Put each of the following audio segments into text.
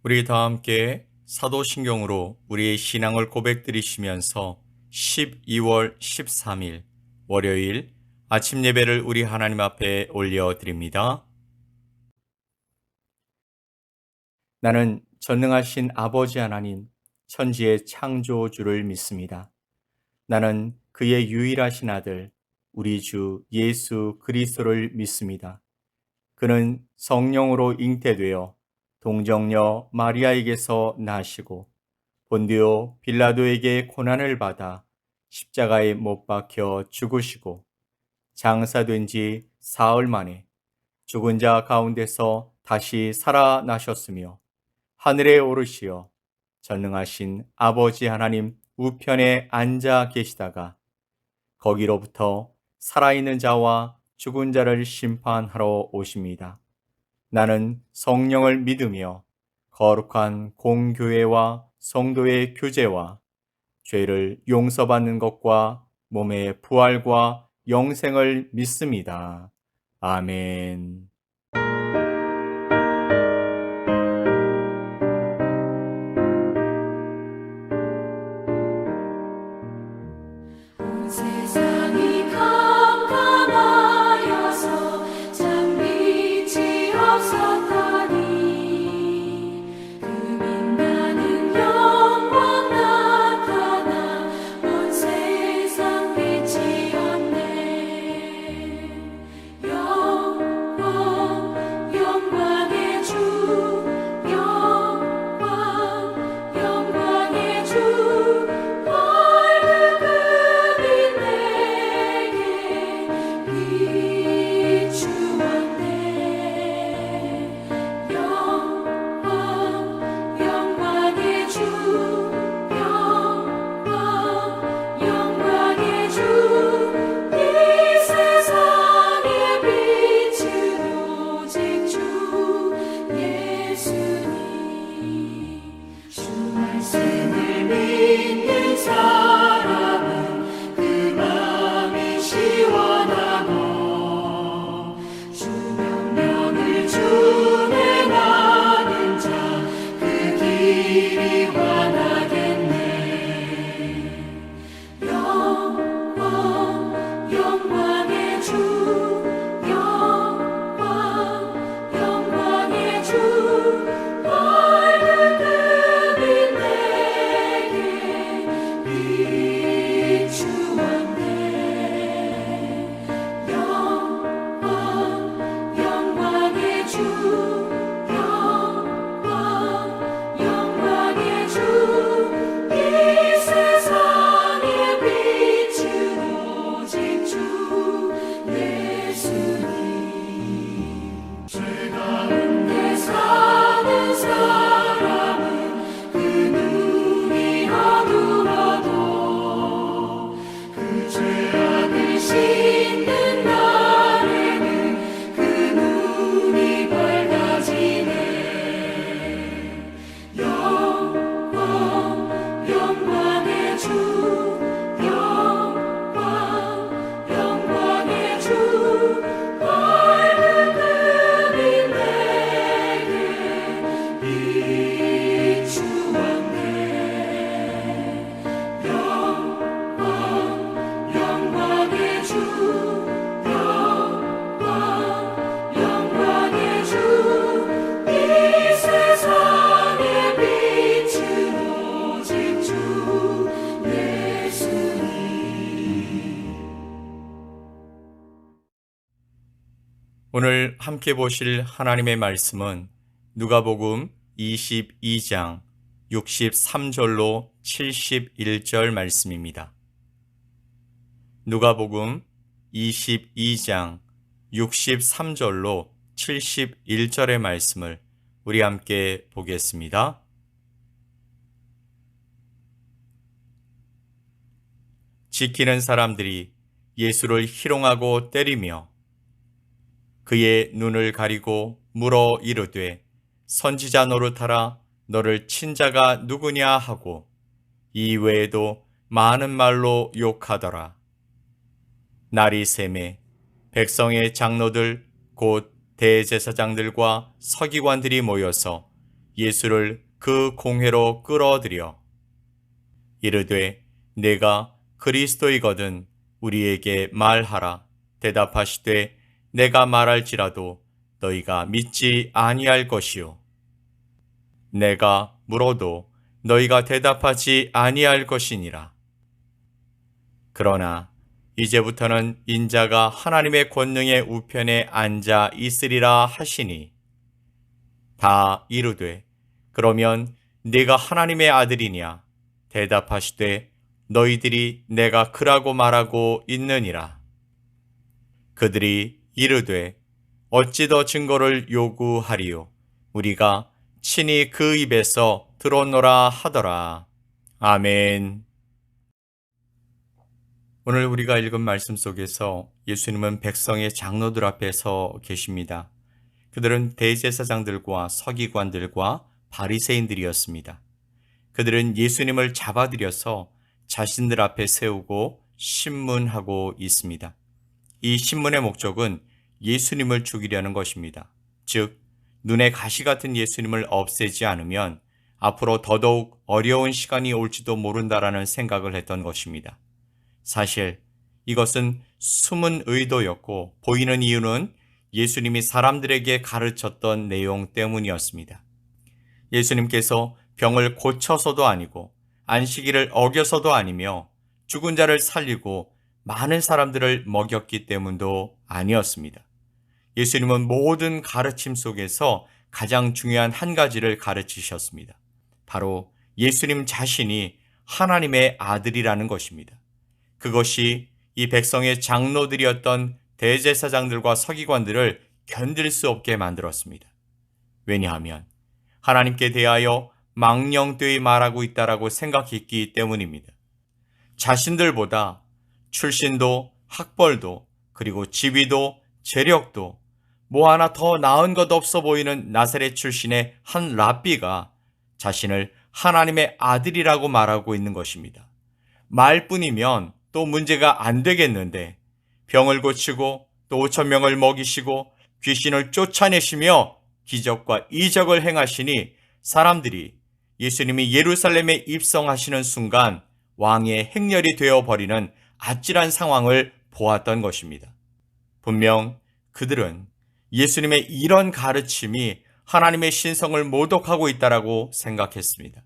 우리 다 함께 사도신경으로 우리의 신앙을 고백드리시면서 12월 13일 월요일 아침 예배를 우리 하나님 앞에 올려드립니다. 나는 전능하신 아버지 하나님, 천지의 창조주를 믿습니다. 나는 그의 유일하신 아들, 우리 주 예수 그리스도를 믿습니다. 그는 성령으로 잉태되어 동정녀 마리아에게서 나시고 본디오 빌라도에게 고난을 받아 십자가에 못 박혀 죽으시고 장사된 지 사흘 만에 죽은 자 가운데서 다시 살아나셨으며 하늘에 오르시어 전능하신 아버지 하나님 우편에 앉아 계시다가 거기로부터 살아있는 자와 죽은 자를 심판하러 오십니다. 나는 성령을 믿으며 거룩한 공교회와 성도의 교제와 죄를 용서받는 것과 몸의 부활과 영생을 믿습니다. 아멘. 온 세상이 캄캄하여서 참 빛이 없었더니 그 빛나는 영광 나타나 온 세상 빛이었네. 영광의 주 영광의 주 말씀을 믿는 사람은 그 마음이 시원하고 주 명령을 준행하는 자 그 길이 환하겠네. 영광의 주 영광의 주 오늘 함께 보실 하나님의 말씀은 누가복음 22장 63절로 71절 말씀입니다. 누가복음 22장 63절로 71절의 말씀을 우리 함께 보겠습니다. 지키는 사람들이 예수를 희롱하고 때리며 그의 눈을 가리고 물어 이르되 선지자 노릇하라 너를 친 자가 누구냐 하고 이 외에도 많은 말로 욕하더라. 날이 새매 백성의 장로들 곧 대제사장들과 서기관들이 모여서 예수를 그 공회로 끌어들여 이르되 내가 그리스도이거든 우리에게 말하라. 대답하시되 내가 말할지라도 너희가 믿지 아니할 것이요 내가 물어도 너희가 대답하지 아니할 것이니라. 그러나 이제부터는 인자가 하나님의 권능의 우편에 앉아 있으리라 하시니 다 이르되 그러면 네가 하나님의 아들이냐? 대답하시되 너희들이 내가 그라고 말하고 있느니라. 그들이 이르되 어찌 더 증거를 요구하리요? 우리가 친히 그 입에서 들었노라 하더라. 아멘. 오늘 우리가 읽은 말씀 속에서 예수님은 백성의 장로들 앞에 서 계십니다. 그들은 대제사장들과 서기관들과 바리새인들이었습니다. 그들은 예수님을 잡아들여서 자신들 앞에 세우고 신문하고 있습니다. 이 신문의 목적은 예수님을 죽이려는 것입니다. 즉, 눈에 가시 같은 예수님을 없애지 않으면 앞으로 더더욱 어려운 시간이 올지도 모른다라는 생각을 했던 것입니다. 사실 이것은 숨은 의도였고 보이는 이유는 예수님이 사람들에게 가르쳤던 내용 때문이었습니다. 예수님께서 병을 고쳐서도 아니고 안식일을 어겨서도 아니며 죽은 자를 살리고 많은 사람들을 먹였기 때문도 아니었습니다. 예수님은 모든 가르침 속에서 가장 중요한 한 가지를 가르치셨습니다. 바로 예수님 자신이 하나님의 아들이라는 것입니다. 그것이 이 백성의 장로들이었던 대제사장들과 서기관들을 견딜 수 없게 만들었습니다. 왜냐하면 하나님께 대하여 망령되이 말하고 있다라고 생각했기 때문입니다. 자신들보다 출신도 학벌도 그리고 지위도 재력도 뭐 하나 더 나은 것 없어 보이는 나사렛 출신의 한 랍비가 자신을 하나님의 아들이라고 말하고 있는 것입니다. 말뿐이면 또 문제가 안 되겠는데 병을 고치고 또 5,000명을 먹이시고 귀신을 쫓아내시며 기적과 이적을 행하시니 사람들이 예수님이 예루살렘에 입성하시는 순간 왕의 행렬이 되어버리는 아찔한 상황을 보았던 것입니다. 분명 그들은 예수님의 이런 가르침이 하나님의 신성을 모독하고 있다라고 생각했습니다.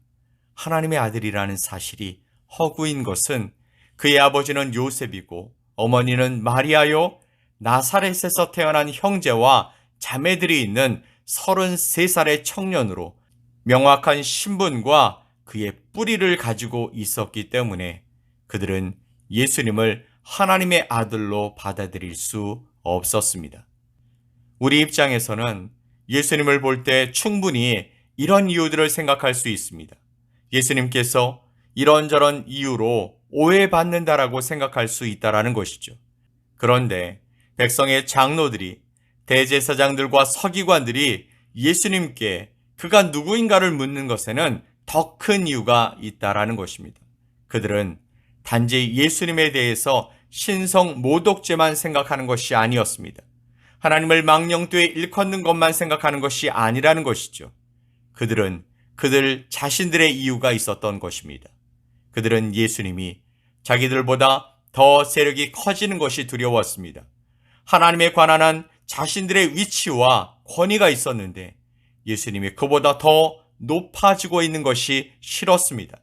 하나님의 아들이라는 사실이 허구인 것은 그의 아버지는 요셉이고 어머니는 마리아요 나사렛에서 태어난 형제와 자매들이 있는 33살의 청년으로 명확한 신분과 그의 뿌리를 가지고 있었기 때문에 그들은 예수님을 하나님의 아들로 받아들일 수 없었습니다. 우리 입장에서는 예수님을 볼 때 충분히 이런 이유들을 생각할 수 있습니다. 예수님께서 이런저런 이유로 오해받는다라고 생각할 수 있다라는 것이죠. 그런데 백성의 장로들이 대제사장들과 서기관들이 예수님께 그가 누구인가를 묻는 것에는 더 큰 이유가 있다라는 것입니다. 그들은 단지 예수님에 대해서 신성 모독죄만 생각하는 것이 아니었습니다. 하나님을 망령되이 일컫는 것만 생각하는 것이 아니라는 것이죠. 그들은 그들 자신들의 이유가 있었던 것입니다. 그들은 예수님이 자기들보다 더 세력이 커지는 것이 두려웠습니다. 하나님에 관한 자신들의 위치와 권위가 있었는데 예수님이 그보다 더 높아지고 있는 것이 싫었습니다.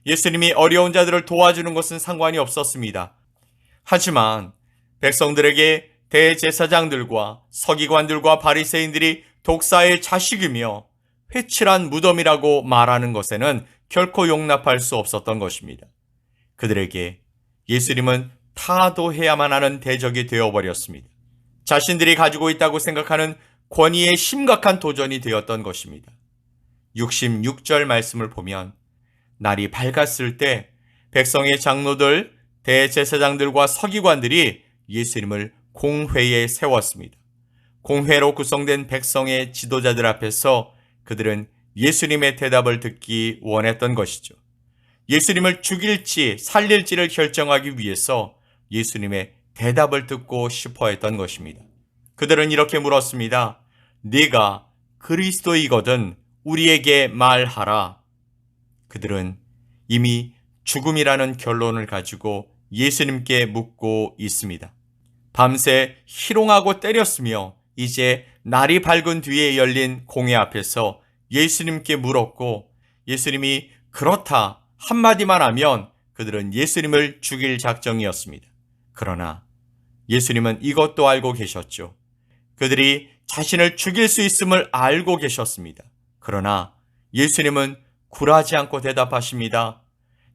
예수님이 어려운 자들을 도와주는 것은 상관이 없었습니다. 하지만 백성들에게 대제사장들과 서기관들과 바리새인들이 독사의 자식이며 회칠한 무덤이라고 말하는 것에는 결코 용납할 수 없었던 것입니다. 그들에게 예수님은 타도해야만 하는 대적이 되어버렸습니다. 자신들이 가지고 있다고 생각하는 권위의 심각한 도전이 되었던 것입니다. 66절 말씀을 보면 날이 밝았을 때 백성의 장로들, 대제사장들과 서기관들이 예수님을 공회에 세웠습니다. 공회로 구성된 백성의 지도자들 앞에서 그들은 예수님의 대답을 듣기 원했던 것이죠. 예수님을 죽일지 살릴지를 결정하기 위해서 예수님의 대답을 듣고 싶어 했던 것입니다. 그들은 이렇게 물었습니다. 네가 그리스도이거든 우리에게 말하라. 그들은 이미 죽음이라는 결론을 가지고 예수님께 묻고 있습니다. 밤새 희롱하고 때렸으며 이제 날이 밝은 뒤에 열린 공회 앞에서 예수님께 물었고, 예수님이 그렇다 한마디만 하면 그들은 예수님을 죽일 작정이었습니다. 그러나 예수님은 이것도 알고 계셨죠. 그들이 자신을 죽일 수 있음을 알고 계셨습니다. 그러나 예수님은 굴하지 않고 대답하십니다.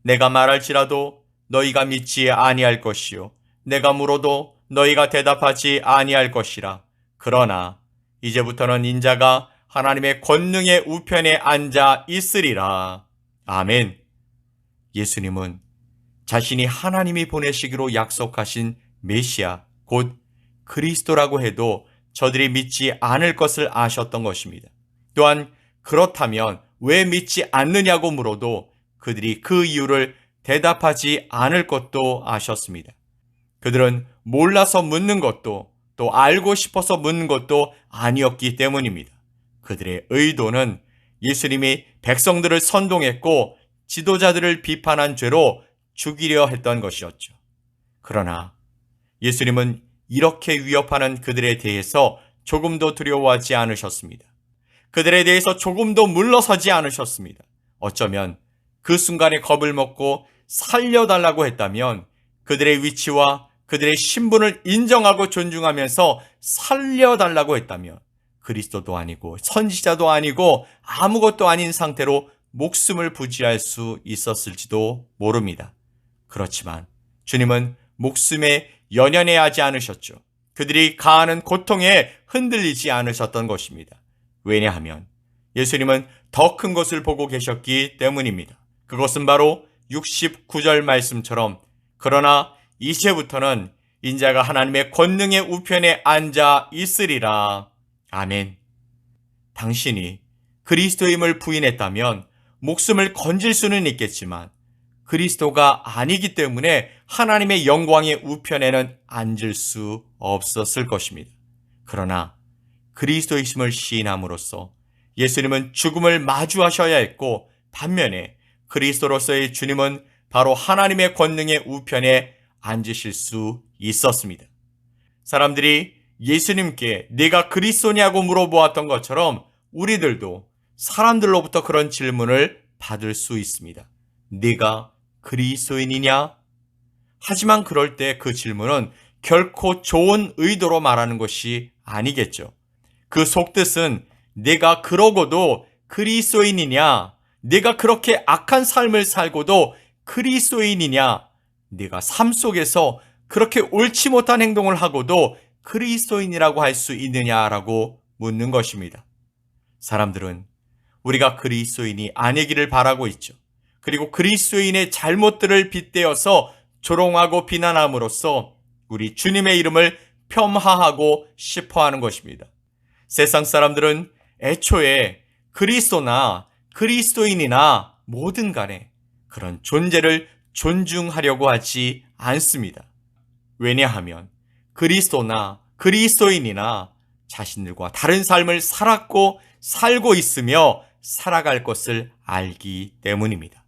내가 말할지라도 너희가 믿지 아니할 것이요 내가 물어도 너희가 대답하지 아니할 것이라. 그러나 이제부터는 인자가 하나님의 권능의 우편에 앉아 있으리라. 아멘. 예수님은 자신이 하나님이 보내시기로 약속하신 메시아, 곧 그리스도라고 해도 저들이 믿지 않을 것을 아셨던 것입니다. 또한 그렇다면 왜 믿지 않느냐고 물어도 그들이 그 이유를 대답하지 않을 것도 아셨습니다. 그들은 몰라서 묻는 것도 또 알고 싶어서 묻는 것도 아니었기 때문입니다. 그들의 의도는 예수님이 백성들을 선동했고 지도자들을 비판한 죄로 죽이려 했던 것이었죠. 그러나 예수님은 이렇게 위협하는 그들에 대해서 조금도 두려워하지 않으셨습니다. 그들에 대해서 조금도 물러서지 않으셨습니다. 어쩌면 그 순간에 겁을 먹고 살려달라고 했다면 그들의 위치와 그들의 신분을 인정하고 존중하면서 살려달라고 했다면 그리스도도 아니고 선지자도 아니고 아무것도 아닌 상태로 목숨을 부지할 수 있었을지도 모릅니다. 그렇지만 주님은 목숨에 연연해하지 않으셨죠. 그들이 가하는 고통에 흔들리지 않으셨던 것입니다. 왜냐하면 예수님은 더 큰 것을 보고 계셨기 때문입니다. 그것은 바로 69절 말씀처럼 그러나 이제부터는 인자가 하나님의 권능의 우편에 앉아 있으리라. 아멘. 당신이 그리스도임을 부인했다면 목숨을 건질 수는 있겠지만 그리스도가 아니기 때문에 하나님의 영광의 우편에는 앉을 수 없었을 것입니다. 그러나 그리스도이심을 시인함으로써 예수님은 죽음을 마주하셔야 했고 반면에 그리스도로서의 주님은 바로 하나님의 권능의 우편에 앉으실 수 있었습니다. 사람들이 예수님께 네가 그리스도냐고 물어보았던 것처럼 우리들도 사람들로부터 그런 질문을 받을 수 있습니다. 네가 그리스도인이냐? 하지만 그럴 때 그 질문은 결코 좋은 의도로 말하는 것이 아니겠죠. 그 속뜻은 네가 그러고도 그리스도인이냐? 네가 그렇게 악한 삶을 살고도 그리스도인이냐? 네가 삶 속에서 그렇게 옳지 못한 행동을 하고도 그리스도인이라고 할 수 있느냐라고 묻는 것입니다. 사람들은 우리가 그리스도인이 아니기를 바라고 있죠. 그리고 그리스도인의 잘못들을 빗대어서 조롱하고 비난함으로써 우리 주님의 이름을 폄하하고 싶어하는 것입니다. 세상 사람들은 애초에 그리스도나 그리스도인이나 뭐든 간에 그런 존재를 존중하려고 하지 않습니다. 왜냐하면 그리스도나 그리스도인이나 자신들과 다른 삶을 살았고 살고 있으며 살아갈 것을 알기 때문입니다.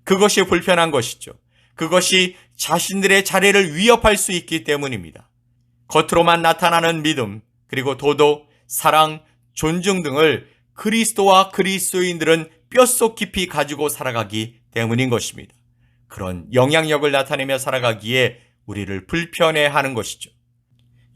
그것이 불편한 것이죠. 그것이 자신들의 자리를 위협할 수 있기 때문입니다. 겉으로만 나타나는 믿음, 그리고 도덕, 사랑, 존중 등을 그리스도와 그리스도인들은 뼛속 깊이 가지고 살아가기 때문인 것입니다. 그런 영향력을 나타내며 살아가기에 우리를 불편해하는 것이죠.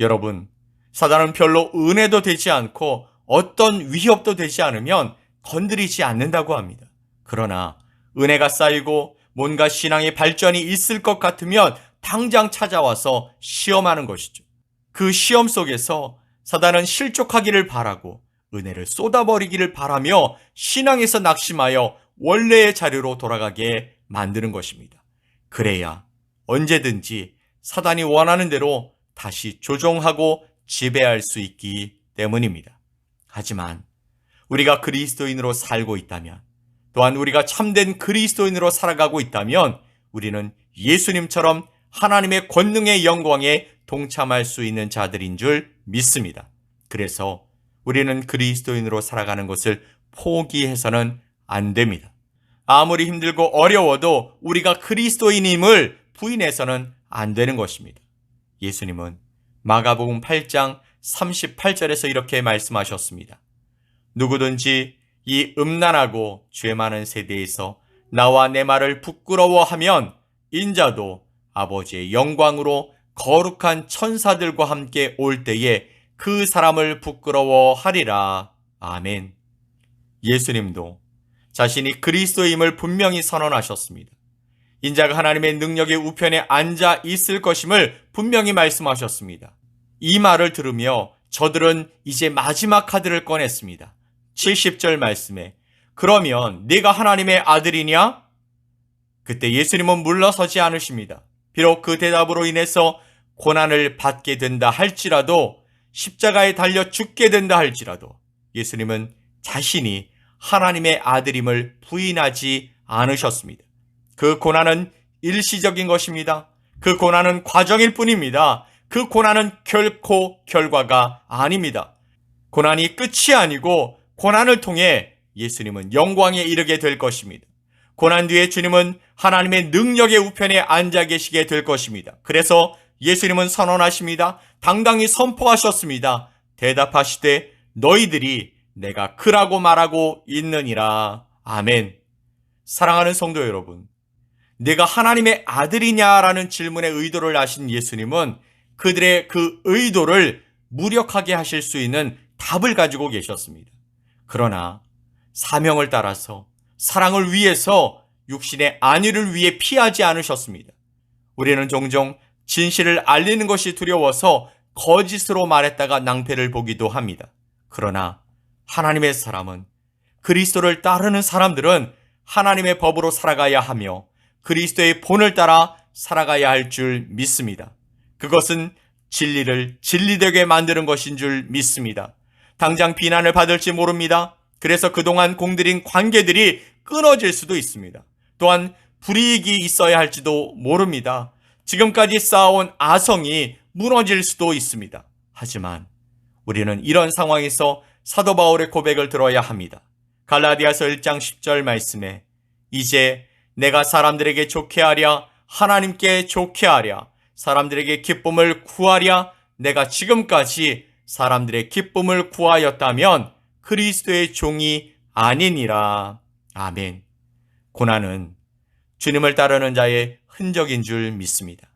여러분, 사단은 별로 은혜도 되지 않고 어떤 위협도 되지 않으면 건드리지 않는다고 합니다. 그러나 은혜가 쌓이고 뭔가 신앙의 발전이 있을 것 같으면 당장 찾아와서 시험하는 것이죠. 그 시험 속에서 사단은 실족하기를 바라고 은혜를 쏟아버리기를 바라며 신앙에서 낙심하여 원래의 자리로 돌아가게 만드는 것입니다. 그래야 언제든지 사단이 원하는 대로 다시 조종하고 지배할 수 있기 때문입니다. 하지만 우리가 그리스도인으로 살고 있다면, 또한 우리가 참된 그리스도인으로 살아가고 있다면 우리는 예수님처럼 하나님의 권능의 영광에 동참할 수 있는 자들인 줄 믿습니다. 그래서 우리는 그리스도인으로 살아가는 것을 포기해서는 안 됩니다. 아무리 힘들고 어려워도 우리가 그리스도인임을 부인해서는 안 되는 것입니다. 예수님은 마가복음 8장 38절에서 이렇게 말씀하셨습니다. 누구든지 이 음란하고 죄 많은 세대에서 나와 내 말을 부끄러워하면 인자도 아버지의 영광으로 거룩한 천사들과 함께 올 때에 그 사람을 부끄러워하리라. 아멘. 예수님도 자신이 그리스도임을 분명히 선언하셨습니다. 인자가 하나님의 능력의 우편에 앉아 있을 것임을 분명히 말씀하셨습니다. 이 말을 들으며 저들은 이제 마지막 카드를 꺼냈습니다. 70절 말씀에 그러면 네가 하나님의 아들이냐? 그때 예수님은 물러서지 않으십니다. 비록 그 대답으로 인해서 고난을 받게 된다 할지라도 십자가에 달려 죽게 된다 할지라도 예수님은 자신이 하나님의 아들임을 부인하지 않으셨습니다. 그 고난은 일시적인 것입니다. 그 고난은 과정일 뿐입니다. 그 고난은 결코 결과가 아닙니다. 고난이 끝이 아니고 고난을 통해 예수님은 영광에 이르게 될 것입니다. 고난 뒤에 주님은 하나님의 능력의 우편에 앉아 계시게 될 것입니다. 그래서 예수님은 선언하십니다. 당당히 선포하셨습니다. 대답하시되 너희들이 내가 그라고 말하고 있느니라. 아멘. 사랑하는 성도 여러분, 내가 하나님의 아들이냐라는 질문의 의도를 아신 예수님은 그들의 그 의도를 무력하게 하실 수 있는 답을 가지고 계셨습니다. 그러나 사명을 따라서 사랑을 위해서 육신의 안위를 위해 피하지 않으셨습니다. 우리는 종종 진실을 알리는 것이 두려워서 거짓으로 말했다가 낭패를 보기도 합니다. 그러나 하나님의 사람은, 그리스도를 따르는 사람들은 하나님의 법으로 살아가야 하며 그리스도의 본을 따라 살아가야 할 줄 믿습니다. 그것은 진리를 진리되게 만드는 것인 줄 믿습니다. 당장 비난을 받을지 모릅니다. 그래서 그동안 공들인 관계들이 끊어질 수도 있습니다. 또한 불이익이 있어야 할지도 모릅니다. 지금까지 쌓아온 아성이 무너질 수도 있습니다. 하지만 우리는 이런 상황에서 사도 바울의 고백을 들어야 합니다. 갈라디아서 1장 10절 말씀에 이제 내가 사람들에게 좋게 하랴 하나님께 좋게 하랴 사람들에게 기쁨을 구하랴 내가 지금까지 사람들의 기쁨을 구하였다면 그리스도의 종이 아니니라. 아멘. 고난은 주님을 따르는 자의 흔적인 줄 믿습니다.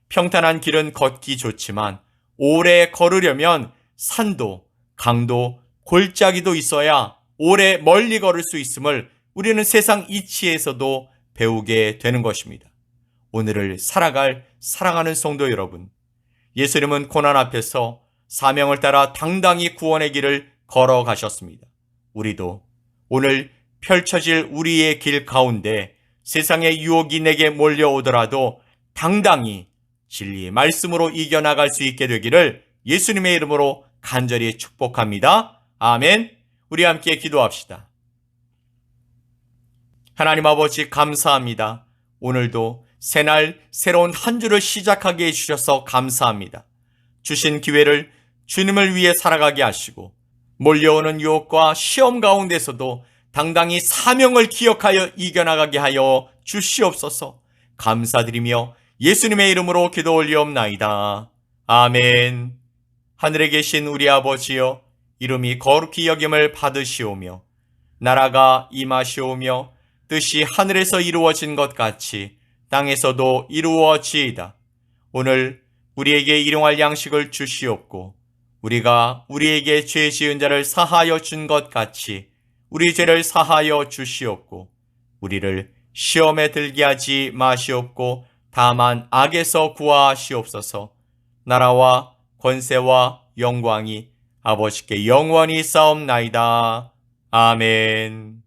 평탄한 길은 걷기 좋지만 오래 걸으려면 산도, 강도, 골짜기도 있어야 오래 멀리 걸을 수 있음을 우리는 세상 이치에서도 배우게 되는 것입니다. 오늘을 살아갈 사랑하는 성도 여러분, 예수님은 고난 앞에서 사명을 따라 당당히 구원의 길을 걸어가셨습니다. 우리도 오늘 펼쳐질 우리의 길 가운데 세상의 유혹이 내게 몰려오더라도 당당히 진리의 말씀으로 이겨나갈 수 있게 되기를 예수님의 이름으로 간절히 축복합니다. 아멘. 우리 함께 기도합시다. 하나님 아버지 감사합니다. 오늘도 새날 새로운 한 주를 시작하게 해주셔서 감사합니다. 주신 기회를 주님을 위해 살아가게 하시고 몰려오는 유혹과 시험 가운데서도 당당히 사명을 기억하여 이겨나가게 하여 주시옵소서. 감사드리며 예수님의 이름으로 기도 올리옵나이다. 아멘. 하늘에 계신 우리 아버지여, 이름이 거룩히 여김을 받으시오며 나라가 임하시오며 뜻이 하늘에서 이루어진 것 같이 땅에서도 이루어지이다. 오늘 우리에게 일용할 양식을 주시옵고 우리가 우리에게 죄 지은 자를 사하여 준 것 같이 우리 죄를 사하여 주시옵고 우리를 시험에 들게 하지 마시옵고 다만 악에서 구하시옵소서. 나라와 권세와 영광이 아버지께 영원히 싸움나이다. 아멘.